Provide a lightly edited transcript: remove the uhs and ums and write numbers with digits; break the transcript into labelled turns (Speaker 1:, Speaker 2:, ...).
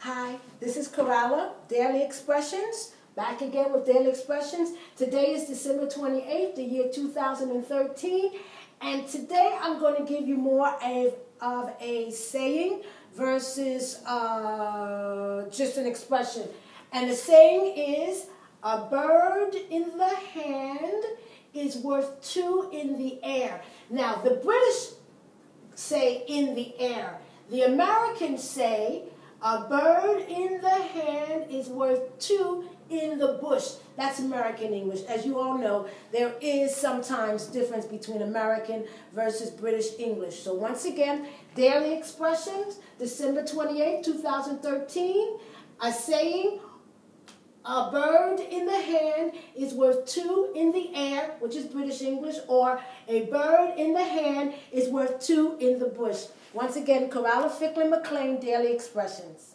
Speaker 1: Hi, this is Coralla, Daily Expressions, back again with Daily Expressions. Today is December 28th, the year 2013, and today I'm going to give you more of a saying versus just an expression. And the saying is, a bird in the hand is worth two in the air. Now, the British say in the air. The Americans say a bird in the hand is worth two in the bush. That's American English. As you all know, there is sometimes difference between American versus British English. So once again, Daily Expressions, December 28, 2013, a saying, a bird in the hand is worth two in the air, which is British English, or a bird in the hand is worth two in the bush. Once again, Coralla Ficklin McLean, Daily Expressions.